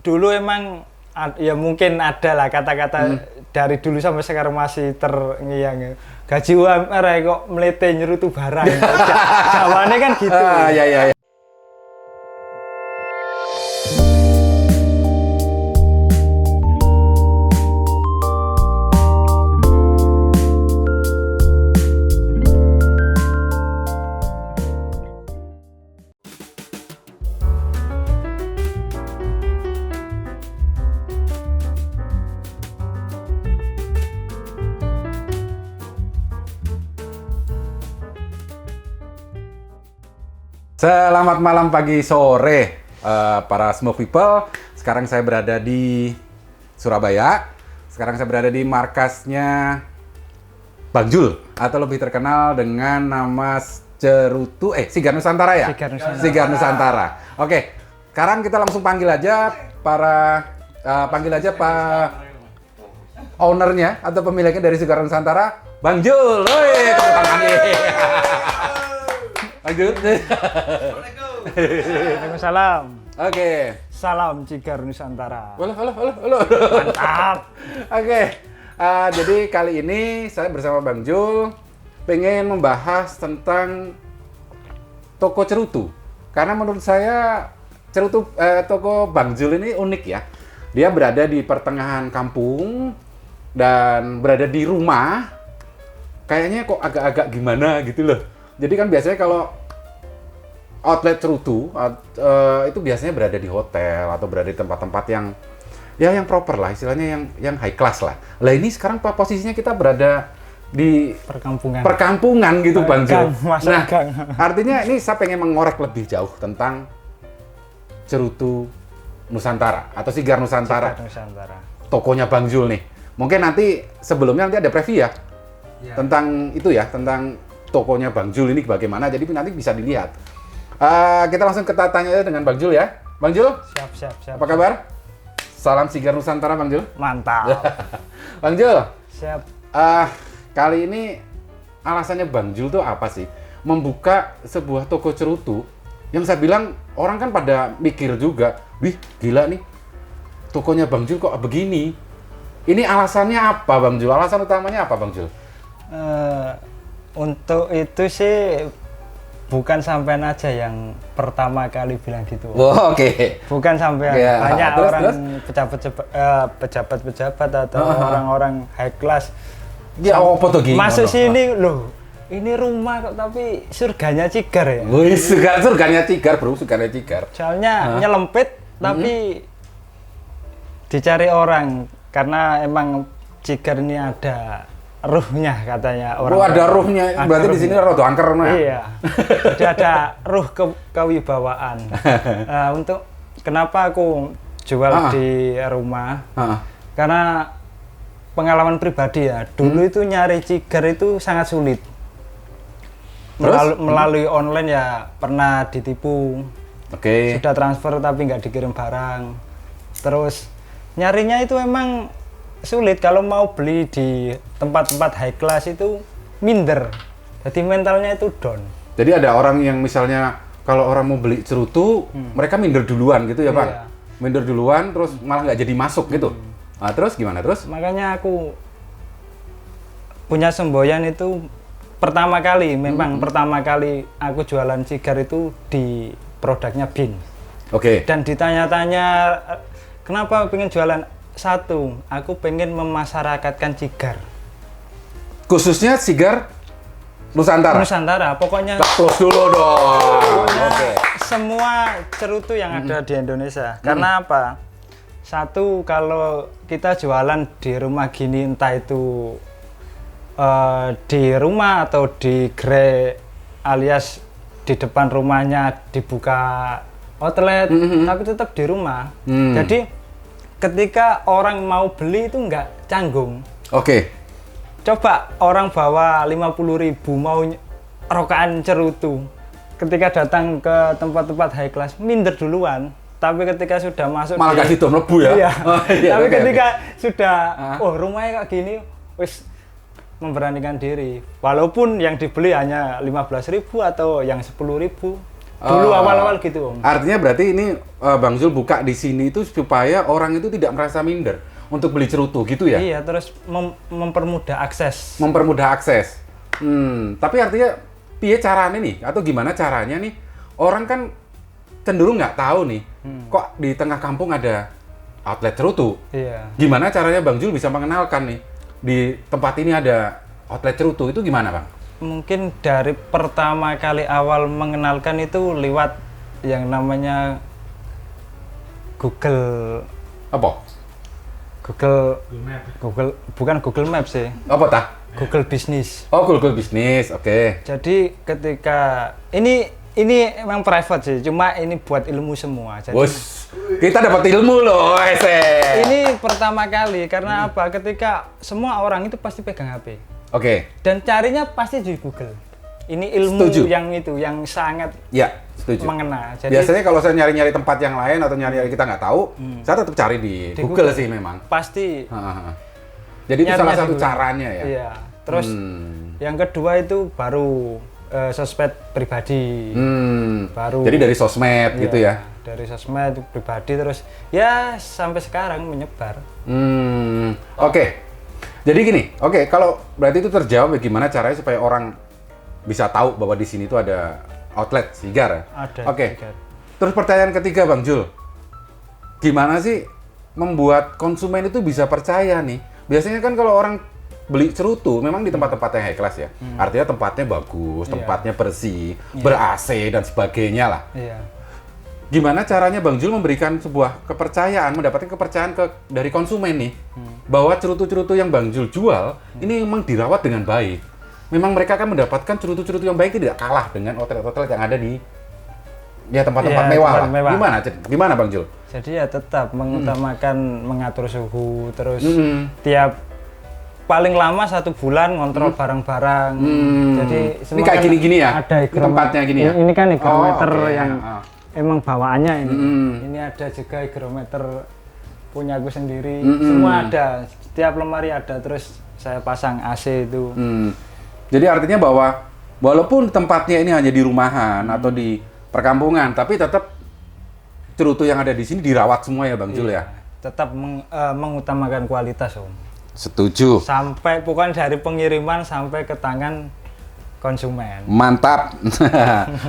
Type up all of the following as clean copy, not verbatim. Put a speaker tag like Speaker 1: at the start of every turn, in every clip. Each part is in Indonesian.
Speaker 1: dulu emang ya mungkin ada lah kata-kata dari dulu sampai sekarang masih terngiang. Gaji UMR kok melete nyerutu barang. Jawabannya kan gitu.
Speaker 2: Ya. Selamat malam, pagi, sore, para smoke people. Sekarang saya berada di Surabaya. Sekarang saya berada di markasnya Bang Jul, atau lebih terkenal dengan nama Cerutu, Sigar Nusantara ya? Sigar Nusantara. Oke, sekarang kita langsung panggil aja Pak ownernya atau pemiliknya dari Sigar Nusantara, Bang Jul. Woi, tepuk tangan. Lanjut.
Speaker 1: Waalaikumsalam.
Speaker 2: Oke.
Speaker 1: Salam Sigar Nusantara.
Speaker 2: Halo.
Speaker 1: Mantap.
Speaker 2: Oke. Jadi kali ini saya bersama Bang Jul pengen membahas tentang toko cerutu. Karena menurut saya toko Bang Jul ini unik ya. Dia berada di pertengahan kampung dan berada di rumah. Kayaknya kok agak-agak gimana gitu loh. Jadi kan biasanya kalau outlet cerutu itu biasanya berada di hotel atau berada di tempat-tempat yang proper lah, istilahnya yang high class lah. Lah ini sekarang posisinya kita berada di perkampungan gitu Bang Jul. Nah, artinya ini saya pengen mengorek lebih jauh tentang cerutu Nusantara atau Sigar Nusantara. Tokonya Bang Jul nih. Mungkin nanti sebelumnya nanti ada preview ya. Tentang itu ya, tentang tokonya Bang Jul ini bagaimana, jadi nanti bisa dilihat. Kita langsung tanya aja dengan Bang Jul ya. Bang Jul?
Speaker 1: Siap.
Speaker 2: Apa kabar? Salam Sigar Nusantara Bang Jul.
Speaker 1: Mantap.
Speaker 2: Bang Jul?
Speaker 1: Siap.
Speaker 2: Kali ini alasannya Bang Jul tuh apa sih? Membuka sebuah toko cerutu yang saya bilang orang kan pada mikir juga, wih gila nih, tokonya Bang Jul kok begini. Ini alasannya apa Bang Jul? Alasan utamanya apa Bang Jul?
Speaker 1: Untuk itu sih bukan sampean aja yang pertama kali bilang gitu.
Speaker 2: Oh, oke.
Speaker 1: Bukan sampean, banyak orang pejabat-pejabat atau orang-orang high class.
Speaker 2: Ya apa tuh gini?
Speaker 1: Masuk sini loh. Ini rumah kok tapi surganya Sigar ya.
Speaker 2: Wih, surganya Sigar, Bro, surganya Sigar.
Speaker 1: Soalnya nyelempit tapi dicari orang karena emang Sigar ini ada ruhnya katanya orang.
Speaker 2: Ada ruhnya, berarti di sini rada angker ya?
Speaker 1: Iya. Jadi ada ruh kewibawaan. Untuk kenapa aku jual di rumah? Karena pengalaman pribadi ya. Dulu itu nyari Sigar itu sangat sulit. Melalui online ya pernah ditipu.
Speaker 2: Oke.
Speaker 1: Sudah transfer tapi nggak dikirim barang. Terus nyarinya itu emang sulit. Kalau mau beli di tempat-tempat high class itu minder, jadi mentalnya itu down. Jadi
Speaker 2: ada orang yang misalnya kalau orang mau beli cerutu, mereka minder duluan gitu ya Bang? Iya. Minder duluan terus malah nggak jadi masuk gitu. Nah, terus gimana terus?
Speaker 1: Makanya aku punya semboyan itu pertama kali, memang pertama kali aku jualan Sigar itu di produknya Bin.
Speaker 2: Oke.
Speaker 1: Dan ditanya-tanya kenapa pengen jualan? Satu, aku pengen memasyarakatkan Sigar.
Speaker 2: Khususnya Sigar Nusantara?
Speaker 1: Nusantara, pokoknya.
Speaker 2: Close dulu dong.
Speaker 1: Pokoknya semua cerutu yang ada di Indonesia. Karena apa? Satu, kalau kita jualan di rumah gini, entah itu di rumah atau di gerai alias di depan rumahnya dibuka outlet, tapi tetap di rumah. Jadi ketika orang mau beli itu nggak canggung.
Speaker 2: Oke.
Speaker 1: Coba orang bawa 50.000 mau rokaan cerutu. Ketika datang ke tempat-tempat high class, minder duluan. Tapi ketika sudah masuk
Speaker 2: malah kasih tuh mlebu ya.
Speaker 1: Iya.
Speaker 2: Iya,
Speaker 1: tapi ketika sudah rumahnya kayak gini, wis memberanikan diri. Walaupun yang dibeli hanya 15.000 atau yang 10.000, Dulu awal-awal gitu, Om.
Speaker 2: Artinya berarti ini Bang Zul buka di sini itu supaya orang itu tidak merasa minder untuk beli cerutu gitu ya?
Speaker 1: Iya, terus mempermudah akses.
Speaker 2: Mempermudah akses. Tapi artinya piye caranya nih? Atau gimana caranya nih? Orang kan cenderung nggak tahu nih, kok di tengah kampung ada outlet cerutu.
Speaker 1: Iya.
Speaker 2: Gimana caranya Bang Zul bisa mengenalkan nih, di tempat ini ada outlet cerutu, itu gimana Bang?
Speaker 1: Mungkin dari pertama kali awal mengenalkan itu lewat yang namanya Google.
Speaker 2: Apa?
Speaker 1: Google bukan Google Maps sih.
Speaker 2: Apa tah?
Speaker 1: Google Bisnis.
Speaker 2: Oh, Google Bisnis, oke.
Speaker 1: Jadi ketika ini emang private sih, cuma ini buat ilmu semua. Jadi
Speaker 2: Bos, kita dapat ilmu loh,
Speaker 1: ini pertama kali karena apa? Ketika semua orang itu pasti pegang HP.
Speaker 2: Oke.
Speaker 1: Dan carinya pasti di Google. Ini ilmu
Speaker 2: Setuju.
Speaker 1: yang sangat
Speaker 2: Ya, setuju.
Speaker 1: mengena. Jadi
Speaker 2: Biasanya kalau saya nyari-nyari tempat yang lain atau nyari-nyari kita nggak tahu, saya tetap cari di Google sih memang.
Speaker 1: pasti
Speaker 2: Jadi itu
Speaker 1: nyarinya
Speaker 2: salah
Speaker 1: di
Speaker 2: satu
Speaker 1: Google.
Speaker 2: caranya ya.
Speaker 1: Iya. Terus yang kedua itu baru sosmed pribadi. Baru.
Speaker 2: Jadi dari sosmed gitu
Speaker 1: Iya,
Speaker 2: ya.
Speaker 1: Dari sosmed pribadi terus ya sampai sekarang menyebar.
Speaker 2: Oke. Jadi gini, oke, kalau berarti itu terjawab, gimana caranya supaya orang bisa tahu bahwa di sini tuh ada outlet sigar ya?
Speaker 1: Ada.
Speaker 2: Oke.
Speaker 1: sigar.
Speaker 2: Terus pertanyaan ketiga Bang Jul, gimana sih membuat konsumen itu bisa percaya nih? Biasanya kan kalau orang beli cerutu memang di tempat-tempat yang high class ya. Artinya tempatnya bagus, tempatnya bersih, ber-AC dan sebagainya lah.
Speaker 1: Iya.
Speaker 2: Gimana caranya Bang Jul memberikan sebuah kepercayaan, mendapatkan kepercayaan dari konsumen nih, bahwa cerutu-cerutu yang Bang Jul jual ini memang dirawat dengan baik. Memang mereka akan mendapatkan cerutu-cerutu yang baik, tidak kalah dengan outlet-outlet yang ada di tempat-tempat
Speaker 1: Iya,
Speaker 2: mewah
Speaker 1: tempat
Speaker 2: lah.
Speaker 1: mewah.
Speaker 2: Gimana Bang Jul?
Speaker 1: Jadi ya tetap mengutamakan mengatur suhu terus tiap paling lama 1 bulan ngontrol barang-barang. Jadi
Speaker 2: Ini
Speaker 1: semua
Speaker 2: kayak
Speaker 1: kan
Speaker 2: gini-gini ya?
Speaker 1: Ada
Speaker 2: Tempatnya gini ya?
Speaker 1: Ini kan hygrometer
Speaker 2: oke.
Speaker 1: yang emang bawaannya ini. Ini ada juga hygrometer punya aku sendiri. Semua ada. Setiap lemari ada. Terus saya pasang AC itu.
Speaker 2: Jadi artinya bahwa walaupun tempatnya ini hanya di rumahan atau di perkampungan, tapi tetap cerutu yang ada di sini dirawat semua ya Bang Jul ya?
Speaker 1: Tetap mengutamakan kualitas, Om.
Speaker 2: Setuju.
Speaker 1: Sampai pokoknya dari pengiriman sampai ke tangan konsumen.
Speaker 2: Mantap.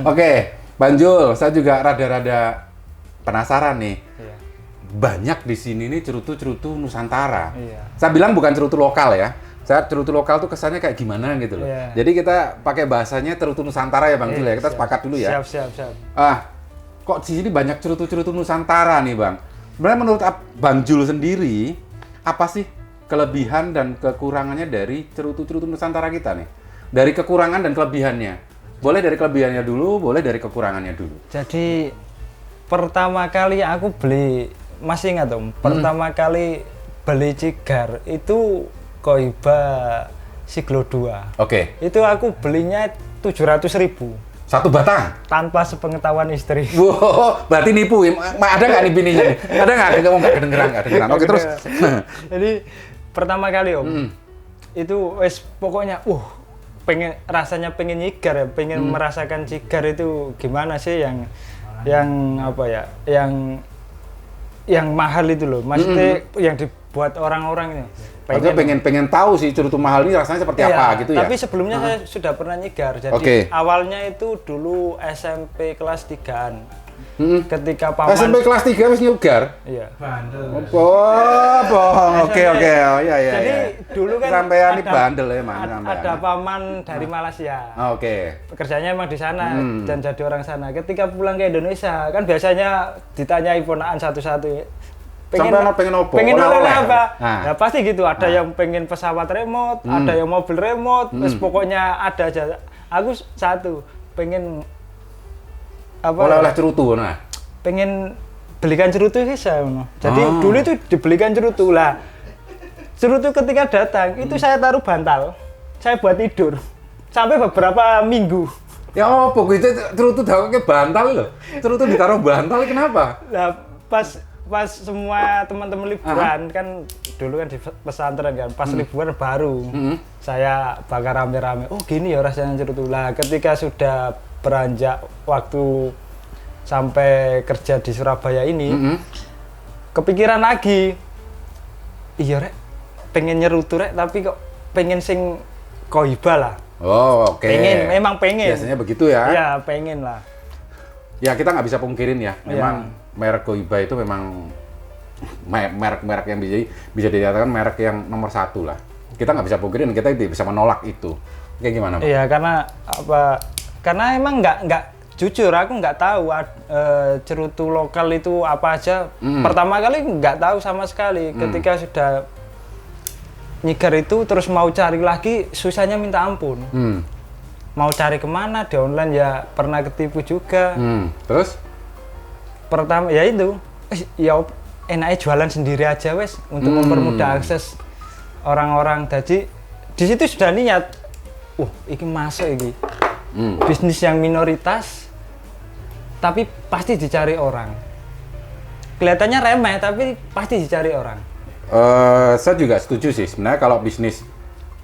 Speaker 2: Oke, Bang Jul, saya juga rada-rada penasaran nih.
Speaker 1: Iya.
Speaker 2: Banyak di sini nih cerutu-cerutu Nusantara.
Speaker 1: Iya.
Speaker 2: Saya bilang bukan cerutu lokal ya. Saya cerutu lokal tuh kesannya kayak gimana gitu loh.
Speaker 1: Iya.
Speaker 2: Jadi kita pakai bahasanya cerutu Nusantara ya Bang Jul ya. Kita sepakat dulu ya.
Speaker 1: Siap.
Speaker 2: Kok di sini banyak cerutu-cerutu Nusantara nih Bang? Sebenarnya menurut Bang Jul sendiri, apa sih kelebihan dan kekurangannya dari cerutu-cerutu Nusantara kita nih? Dari kekurangan dan kelebihannya. Boleh dari kelebihannya dulu, boleh dari kekurangannya dulu.
Speaker 1: Jadi pertama kali aku beli, masih ingat Om, pertama kali beli cigar itu Koiba Siglo 2.
Speaker 2: Oke.
Speaker 1: Itu aku belinya 700.000
Speaker 2: Satu batang.
Speaker 1: tanpa sepengetahuan istri.
Speaker 2: Wow, berarti nipu. Ada nggak nih bininya nih? Ada nggak? Nggak kedengeran. Oke, terus.
Speaker 1: Jadi pertama kali Om, itu wes pokoknya, rasanya pengen nyigar ya, pengen merasakan cigar itu gimana sih yang apa ya, yang mahal itu loh, maksudnya yang dibuat orang-orang ini.
Speaker 2: Pengen tahu sih cerutu mahal ini rasanya seperti apa gitu ya.
Speaker 1: Tapi sebelumnya saya sudah pernah nyigar. Jadi
Speaker 2: Oke.
Speaker 1: awalnya itu dulu SMP kelas 3-an. Ketika paman
Speaker 2: SMP kelas 3 masih nyigar.
Speaker 1: Iya.
Speaker 2: Bohong. Oke. Oh, iya.
Speaker 1: Jadi dulu kan
Speaker 2: sampean ini bandel ya, Man.
Speaker 1: ada paman dari Malaysia.
Speaker 2: Oke.
Speaker 1: Pekerjaannya emang di sana dan jadi orang sana. Ketika pulang ke Indonesia, kan biasanya ditanyai ponaan satu-satu.
Speaker 2: Pengen apa?
Speaker 1: Pengen
Speaker 2: Oleh-oleh.
Speaker 1: apa?
Speaker 2: Nah.
Speaker 1: Ya pasti gitu. Ada yang pengen pesawat remote, ada yang mobil remote. Terus pokoknya ada aja. Aku satu pengen apa?
Speaker 2: Oleh-oleh cerutu, nah.
Speaker 1: Pengen belikan cerutu sih saya. Jadi dulu itu dibelikan cerutu lah. Cerutu ketika datang itu saya taruh bantal. Saya buat tidur sampai beberapa minggu.
Speaker 2: Ya apa gitu cerutu dakwake bantal loh. Cerutu ditaruh bantal kenapa?
Speaker 1: Nah, pas semua teman-teman liburan kan dulu kan di pesantren kan pas liburan baru saya bakar rame-rame, oh gini ya rasanya cerutu lah. Ketika sudah beranjak waktu sampai kerja di Surabaya ini, kepikiran lagi, iya rek, pengen nyerutu rek, tapi kok pengen sing Koiba lah.
Speaker 2: Oh, oke.
Speaker 1: Memang pengen.
Speaker 2: Biasanya begitu ya?
Speaker 1: Iya, pengen lah.
Speaker 2: Ya kita nggak bisa pungkirin ya, memang merek Koiba itu memang merek-merek yang bisa dikatakan merek yang nomor 1 lah. Kita nggak bisa pungkirin, kita tidak bisa menolak itu. Kayak gimana, Pak?
Speaker 1: Iya, karena emang nggak jujur, aku nggak tahu cerutu lokal itu apa aja. Pertama kali nggak tahu sama sekali. Ketika sudah nyigar itu terus mau cari lagi, susahnya minta ampun. Mau cari kemana, di online ya pernah ketipu juga.
Speaker 2: Terus?
Speaker 1: Pertama ya itu, ya enaknya jualan sendiri aja wes untuk mempermudah akses orang-orang. Jadi di situ sudah niat, iki masuk iki. Bisnis yang minoritas, tapi pasti dicari orang. Kelihatannya remeh, tapi pasti dicari orang.
Speaker 2: Saya juga setuju sih. Sebenarnya kalau bisnis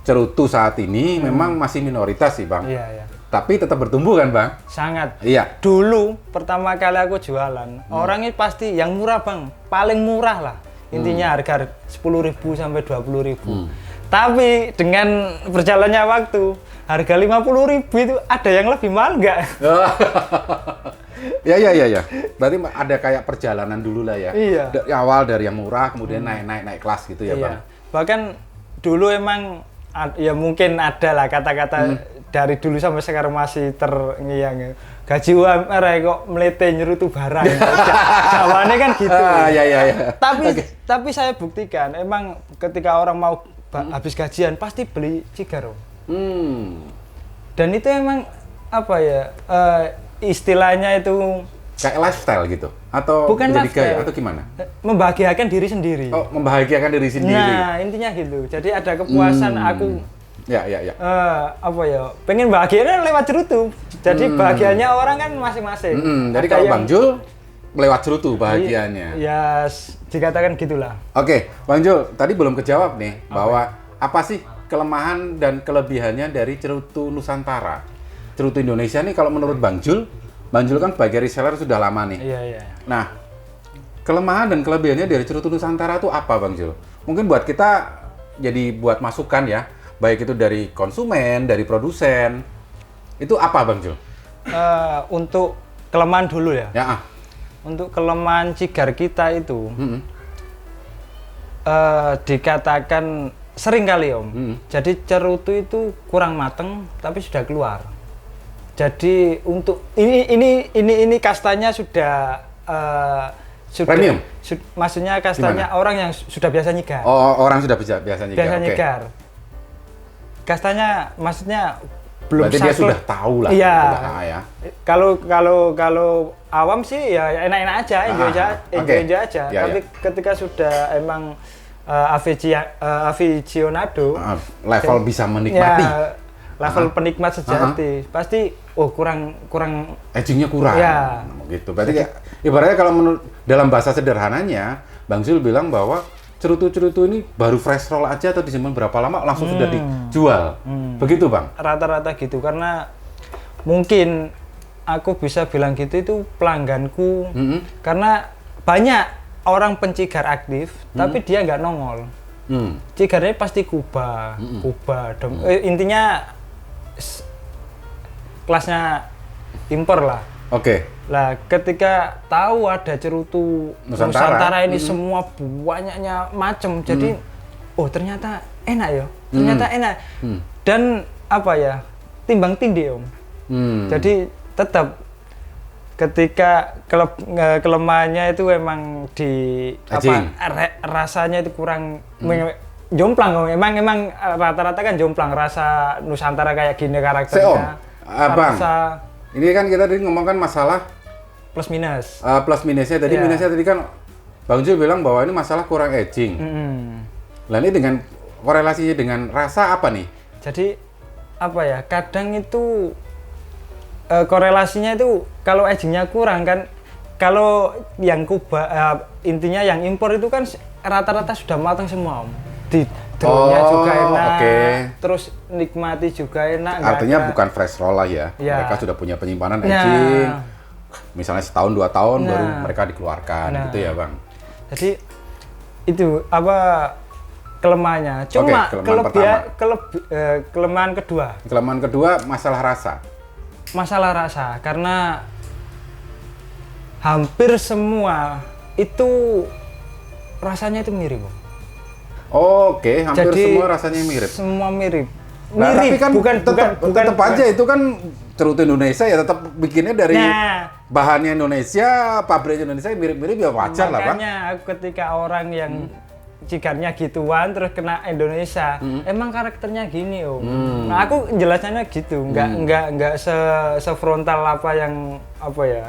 Speaker 2: cerutu saat ini memang masih minoritas sih, Bang.
Speaker 1: Iya, iya.
Speaker 2: Tapi tetap bertumbuh kan, Bang?
Speaker 1: Sangat.
Speaker 2: Iya.
Speaker 1: Dulu pertama kali aku jualan, orangnya pasti yang murah, Bang. Paling murah lah. Intinya harga 10.000 sampai 20.000. Tapi dengan berjalannya waktu, harga 50.000 itu ada yang lebih mahal nggak?
Speaker 2: Ya. Berarti ada kayak perjalanan dulu lah ya.
Speaker 1: Iya.
Speaker 2: Dari awal dari yang murah, kemudian naik kelas gitu ya, Bang.
Speaker 1: Bahkan dulu emang ya mungkin ada lah kata-kata dari dulu sampai sekarang masih terngiang. Gaji UMR kok melete nyerutu barang. Jawabannya kan gitu.
Speaker 2: Ya.
Speaker 1: Tapi saya buktikan, emang ketika orang mau habis gajian pasti beli cigar. Dan itu emang apa ya? Istilahnya itu
Speaker 2: kayak lifestyle gitu atau
Speaker 1: bukan
Speaker 2: menjadi
Speaker 1: lifestyle,
Speaker 2: gaya atau gimana?
Speaker 1: Membahagiakan diri sendiri.
Speaker 2: Oh, membahagiakan diri sendiri.
Speaker 1: Nah, intinya gitu. Jadi ada kepuasan aku.
Speaker 2: Ya.
Speaker 1: Apa ya? Pengen bahagia lewat cerutu. Jadi bahagianya orang kan masing-masing.
Speaker 2: Jadi kalau Bang Jul lewat cerutu bahagianya.
Speaker 1: Ya, dikatakan gitulah.
Speaker 2: Oke, Bang Jul, tadi belum kejawab nih bahwa apa sih kelemahan dan kelebihannya dari cerutu Nusantara? Cerutu Indonesia nih kalau menurut Bang Jul kan sebagai reseller sudah lama nih.
Speaker 1: Iya.
Speaker 2: Nah, kelemahan dan kelebihannya dari cerutu Nusantara itu apa, Bang Jul? Mungkin buat kita jadi buat masukan ya, baik itu dari konsumen, dari produsen. Itu apa, Bang Jul?
Speaker 1: Untuk kelemahan dulu ya.
Speaker 2: Ya.
Speaker 1: Untuk kelemahan cigar kita itu dikatakan sering kali Om. Jadi cerutu itu kurang mateng tapi sudah keluar. Jadi untuk ini kastanya sudah
Speaker 2: premium.
Speaker 1: Maksudnya kastanya
Speaker 2: gimana?
Speaker 1: Orang yang sudah biasa nyigar.
Speaker 2: Oh, orang sudah biasa nyigar.
Speaker 1: Biasa nyigar. Kastanya maksudnya belum.
Speaker 2: Berarti dia sudah tahu lah.
Speaker 1: Iya.
Speaker 2: Ya.
Speaker 1: Kalau awam sih ya enak-enak aja, enjoy aja.
Speaker 2: Ya,
Speaker 1: tapi ketika sudah emang aficionado,
Speaker 2: level bisa menikmati.
Speaker 1: Ya, level penikmat sejati, pasti kurang
Speaker 2: edgingnya kurang.
Speaker 1: Ya.
Speaker 2: Gitu. Berarti ibaratnya kalau menurut dalam bahasa sederhananya, Bang Zul bilang bahwa cerutu-cerutu ini baru fresh roll aja atau disimpan berapa lama langsung sudah dijual. Begitu, Bang? Rata-rata
Speaker 1: gitu, karena mungkin aku bisa bilang gitu itu pelangganku. Karena banyak orang pencigar aktif, tapi dia nggak nongol. Cigarnya pasti Kuba. Intinya kelasnya impor lah.
Speaker 2: Oke.
Speaker 1: Lah ketika tahu ada cerutu Nusantara ini semua banyaknya macam, jadi ternyata enak ya, ternyata enak. Dan apa ya, timbang tindih Om. Jadi tetap ketika kelemahannya itu emang di rasanya itu kurang jomplang. Emang rata-rata kan jomplang, rasa Nusantara kayak gini karakternya.
Speaker 2: Bang, ini kan kita tadi ngomongkan masalah
Speaker 1: plus minus.
Speaker 2: Plus minusnya tadi, minusnya tadi kan Bang Jul bilang bahwa ini masalah kurang aging. Lah ini dengan korelasinya dengan rasa apa nih? Jadi
Speaker 1: apa ya, kadang itu korelasinya itu kalau agingnya kurang kan, kalau yang Kuba intinya yang impor itu kan rata-rata sudah matang semua Om. Drone-nya juga enak.
Speaker 2: Oke.
Speaker 1: Terus nikmati juga enak. nggak
Speaker 2: Artinya
Speaker 1: ada-
Speaker 2: bukan fresh roll lah ya.
Speaker 1: Ya.
Speaker 2: Mereka sudah punya penyimpanan
Speaker 1: Nah.
Speaker 2: aging. Misalnya setahun 2 tahun baru
Speaker 1: Nah.
Speaker 2: mereka dikeluarkan
Speaker 1: Nah.
Speaker 2: gitu ya, Bang.
Speaker 1: Jadi itu apa kelemahannya. Cuma kelemahan kedua,
Speaker 2: Kelemahan kedua masalah rasa.
Speaker 1: masalah rasa, karena hampir semua itu rasanya itu mirip. Bang.
Speaker 2: Oke, hampir
Speaker 1: Jadi
Speaker 2: semua rasanya mirip.
Speaker 1: Semua mirip.
Speaker 2: Nah, tapi kan tetap aja itu kan cerutu Indonesia ya tetap bikinnya dari
Speaker 1: Nah,
Speaker 2: bahannya Indonesia, pabrik Indonesia mirip-mirip ya wajar lah, Bang.
Speaker 1: makanya aku ketika orang yang cigarnya gituan terus kena Indonesia, emang karakternya gini Om. Nah aku jelasannya gitu, nggak sefrontal apa yang apa ya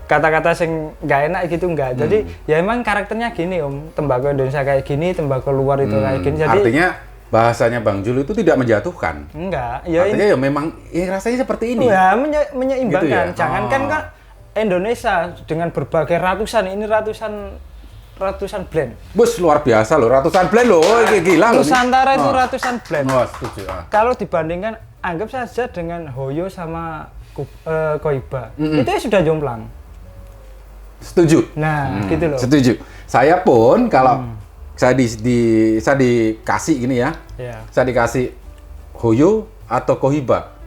Speaker 1: kata-kata sing nggak enak gitu nggak. Jadi ya emang karakternya gini Om, tembakau Indonesia kayak gini, tembakau luar itu kayak gini. Jadi
Speaker 2: Artinya bahasanya Bang Jul itu tidak menjatuhkan.
Speaker 1: enggak, ya
Speaker 2: Artinya ya memang ya rasanya seperti ini.
Speaker 1: ya menyeimbangkan.
Speaker 2: Gitu ya?
Speaker 1: Jangankan
Speaker 2: Oh.
Speaker 1: kan Indonesia dengan berbagai ratusan ratusan blend.
Speaker 2: Bus luar biasa loh, ratusan blend loh, gila loh.
Speaker 1: Nusantara itu
Speaker 2: Oh.
Speaker 1: ratusan blend.
Speaker 2: Oh, setuju.
Speaker 1: Kalau dibandingkan, anggap saja dengan Hoyo sama Koiba, itu ya sudah jomplang.
Speaker 2: Setuju.
Speaker 1: Nah, gitu loh.
Speaker 2: Setuju. Saya pun kalau saya saya dikasih gini ya,
Speaker 1: Ya.
Speaker 2: saya dikasih Hoyo atau Kohiba,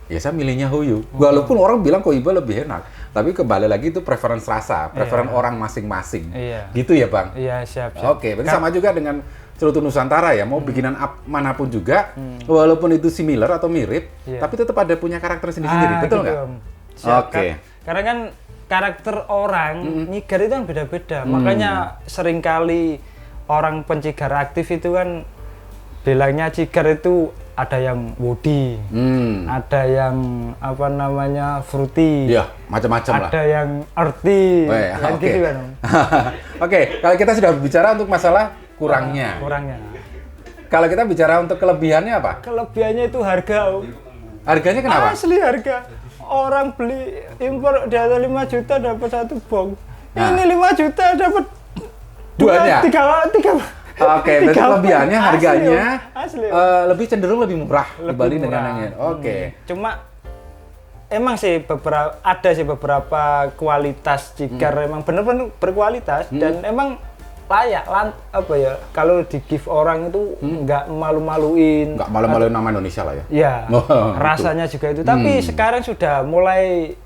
Speaker 2: ya saya milihnya Hoyo. Walaupun orang bilang Kohiba lebih enak, tapi kembali lagi itu preference rasa, preference orang masing-masing.
Speaker 1: Iya.
Speaker 2: Gitu ya, Bang?
Speaker 1: Iya, siap. siap.
Speaker 2: Oke, berarti sama juga dengan cerutu Nusantara ya, mau bikinan manapun juga, walaupun itu similar atau mirip,
Speaker 1: Iya.
Speaker 2: tapi tetap ada punya karakter sendiri-sendiri, betul
Speaker 1: gitu,
Speaker 2: nggak?
Speaker 1: Om. Siap,
Speaker 2: Oke.
Speaker 1: Karena kan karakter orang nyigar itu kan beda-beda. Makanya seringkali orang pencigar aktif itu kan bilangnya cigar itu ada yang woody, ada yang apa namanya fruity,
Speaker 2: Iya, macam-macam lah.
Speaker 1: ada yang earthy,
Speaker 2: Weh,
Speaker 1: kan
Speaker 2: oke.
Speaker 1: gitu kan. Om.
Speaker 2: Oke, kalau kita sudah bicara untuk masalah kurangnya.
Speaker 1: Kurangnya.
Speaker 2: Kalau kita bicara untuk kelebihannya apa?
Speaker 1: Kelebihannya itu harga. Om.
Speaker 2: Harganya kenapa?
Speaker 1: Asli harga. Orang beli impor di atas 5 juta dapat 1 bong.
Speaker 2: Nah.
Speaker 1: Ini 5 juta dapat
Speaker 2: Duanya?
Speaker 1: tiga.
Speaker 2: Oke, berarti kelebihannya
Speaker 1: Asli,
Speaker 2: harganya
Speaker 1: Om. Asli, Om.
Speaker 2: lebih cenderung lebih murah
Speaker 1: Lebih
Speaker 2: dibanding dengan
Speaker 1: murah.
Speaker 2: yang lain. Oke.
Speaker 1: Cuma emang sih beberapa kualitas cigar emang bener-bener berkualitas dan emang layak apa ya kalau di give orang itu nggak malu-maluin.
Speaker 2: Nggak malu-maluin nama Indonesia lah ya.
Speaker 1: Ya,
Speaker 2: Oh, gitu.
Speaker 1: rasanya juga itu. Tapi sekarang sudah mulai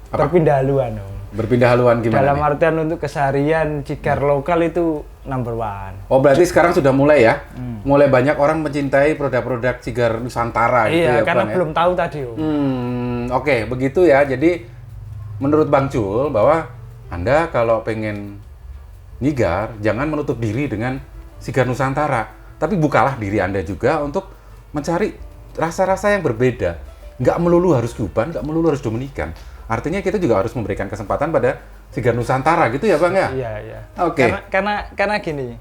Speaker 2: Apa?
Speaker 1: berpindah haluan. Om.
Speaker 2: Berpindah haluan gimana
Speaker 1: Dalam
Speaker 2: nih?
Speaker 1: artian untuk keseharian cigar lokal itu number one.
Speaker 2: Oh, berarti sekarang sudah mulai ya? Mulai banyak orang mencintai produk-produk cigar Nusantara gitu
Speaker 1: Iya,
Speaker 2: ya,
Speaker 1: karena
Speaker 2: Bang, ya?
Speaker 1: belum tahu tadi. Om.
Speaker 2: Oke, begitu ya. Jadi menurut Bang Jul bahwa Anda kalau pengen nyigar, jangan menutup diri dengan sigar Nusantara. Tapi bukalah diri Anda juga untuk mencari rasa-rasa yang berbeda. Nggak melulu harus Cuban, nggak melulu harus Dominikan. Artinya kita juga harus memberikan kesempatan pada sigar Nusantara gitu ya Bang ya?
Speaker 1: Iya, iya.
Speaker 2: Oke.
Speaker 1: Karena gini.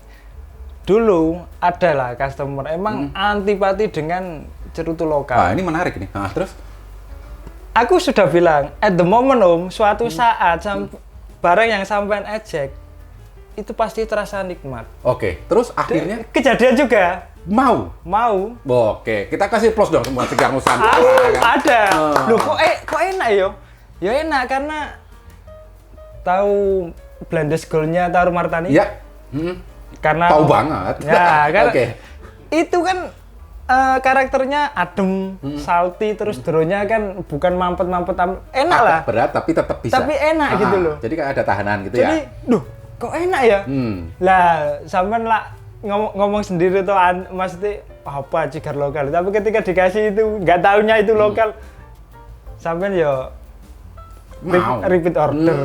Speaker 1: Dulu adalah customer emang antipati dengan cerutu lokal.
Speaker 2: Nah, ini menarik nih. Nah, terus?
Speaker 1: Aku sudah bilang, at the moment Om, suatu saat barang yang sampean ejek itu pasti terasa nikmat.
Speaker 2: Oke, terus akhirnya
Speaker 1: Kejadian juga.
Speaker 2: mau. Oke, kita kasih plus dong semua sigar Nusantara. kan?
Speaker 1: Ada.
Speaker 2: Oh.
Speaker 1: Loh kok enak yo? Ya enak karena tahu Blendes Gold-nya Taruh Martani.
Speaker 2: Iya.
Speaker 1: Karena
Speaker 2: Tahu banget.
Speaker 1: Ya, karena
Speaker 2: Oke.
Speaker 1: itu kan karakternya adem, salty, terus drone-nya kan bukan mampet-mampet, enak lah.
Speaker 2: Agak berat tapi tetap bisa.
Speaker 1: Tapi enak gitu loh.
Speaker 2: Jadi kayak ada tahanan gitu
Speaker 1: Jadi,
Speaker 2: ya.
Speaker 1: duh, kok enak ya? Lah, sampean lah ngomong sendiri tuh, maksudnya apa cigar lokal. Tapi ketika dikasih itu, nggak taunya itu lokal, sampean ya
Speaker 2: Mau.
Speaker 1: repeat order.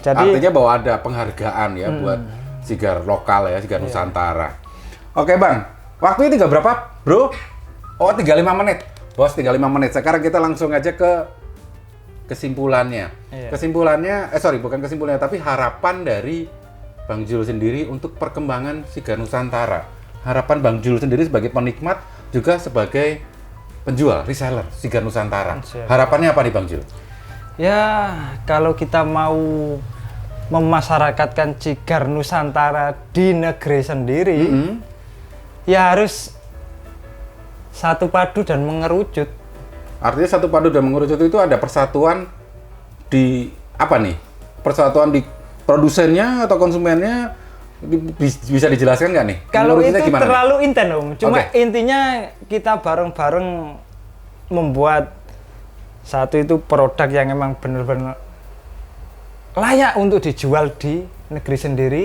Speaker 1: Jadi,
Speaker 2: Artinya bahwa ada penghargaan ya buat sigar lokal ya, sigar Nusantara. Oke Bang, waktunya tinggal berapa bro? Oh 35 menit. Bos 35 menit. Sekarang kita langsung aja ke kesimpulannya.
Speaker 1: Iya.
Speaker 2: Kesimpulannya, bukan kesimpulannya, tapi harapan dari Bang Jul sendiri untuk perkembangan sigar Nusantara. Harapan Bang Jul sendiri sebagai penikmat, juga sebagai penjual, reseller sigar Nusantara.
Speaker 1: Siap.
Speaker 2: Harapannya apa nih Bang Jul?
Speaker 1: ya kalau kita mau memasyarakatkan cigar Nusantara di negeri sendiri, ya harus satu padu dan mengerucut.
Speaker 2: Artinya satu padu dan mengerucut itu ada persatuan di apa nih? Persatuan di produsennya atau konsumennya bisa dijelaskan nggak nih?
Speaker 1: Kalau itu
Speaker 2: gimana
Speaker 1: terlalu intens Om. Cuma intinya kita bareng-bareng membuat satu itu produk yang emang benar-benar layak untuk dijual di negeri sendiri.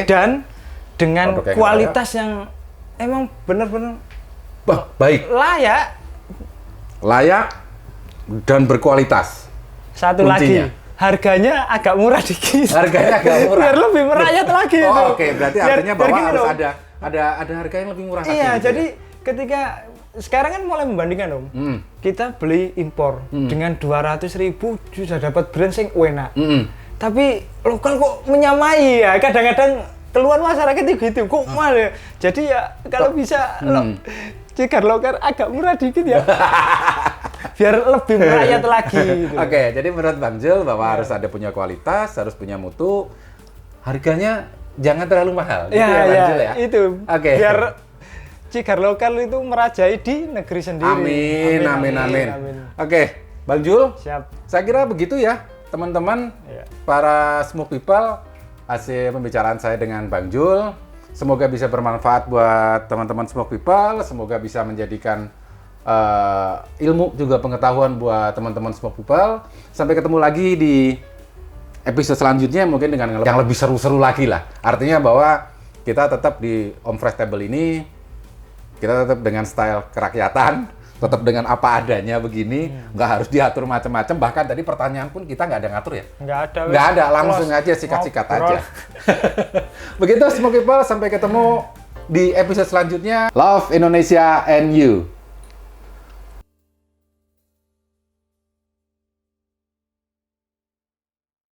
Speaker 1: Dan dengan kualitas yang emang benar-benar
Speaker 2: baik. Layak dan berkualitas.
Speaker 1: Satu kuncinya. Lagi, harganya agak murah dikit.
Speaker 2: Harganya agak murah.
Speaker 1: Biar lebih merakyat lagi.
Speaker 2: Berarti artinya bahwa harus ada harga yang lebih murah.
Speaker 1: Iya, jadi ketika sekarang kan mulai membandingkan Om. Kita beli impor dengan 200.000 sudah dapat brand yang enak. Tapi lokal kok menyamai ya. Kadang-kadang keluar masyarakat gitu kok mahal ya. Jadi ya kalau bisa cigar lokal agak murah dikit ya. Biar lebih merakyat lagi gitu.
Speaker 2: Jadi menurut Bang Jul bahwa harus ada punya kualitas, harus punya mutu, harganya jangan terlalu mahal.
Speaker 1: Gitu ya Bang Jul ya. Itu. Biar cigar lokal itu merajai di negeri sendiri.
Speaker 2: Amin. Bang Jul.
Speaker 1: Siap.
Speaker 2: Saya kira begitu ya, teman-teman para smoke people, hasil pembicaraan saya dengan Bang Jul. Semoga bisa bermanfaat buat teman-teman smoke people, semoga bisa menjadikan ilmu juga pengetahuan buat teman-teman smoke people. Sampai ketemu lagi di episode selanjutnya mungkin dengan yang lebih seru-seru lagi lah. Artinya bahwa kita tetap di Om Fresh Table ini, kita tetap dengan style kerakyatan, tetap dengan apa adanya begini, nggak harus diatur macam-macam. Bahkan tadi pertanyaan pun kita nggak ada ngatur ya? Nggak ada, langsung aja sikat-sikat aja. Begitu smoke people, sampai ketemu di episode selanjutnya. Love Indonesia and you.